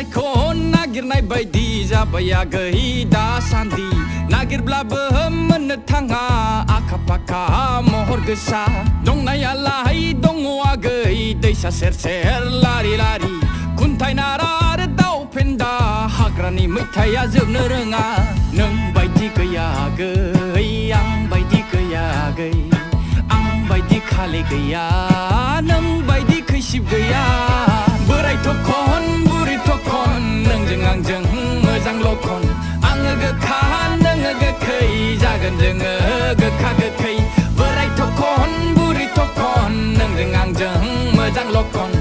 सायख'न नागिरनाय बायदि जाबायाखै दासान्दि नागिरब्लाबो मोननो थाङा आखा फाखा महर गोसा दंनायालाय दङ आगै दैसा सेर सेर लारि लारि खुन्थाइ नारा आरो दाउ फेन्दा हाग्रानि मैथाया जोबनो रोङा नों बायदि गैया आगै आं बायदि गैया आगै आं बायदि खालि गैया नों बायदि खैसिब गैया बोराय थखन बुरि थखन नोंजों आंजों मोजां लखन आङो गोखा नोङो गोखै जागोन जोङो गोखा गोखै बोराय थखन बुरि थखन नोंजों आंजों मोजां लखन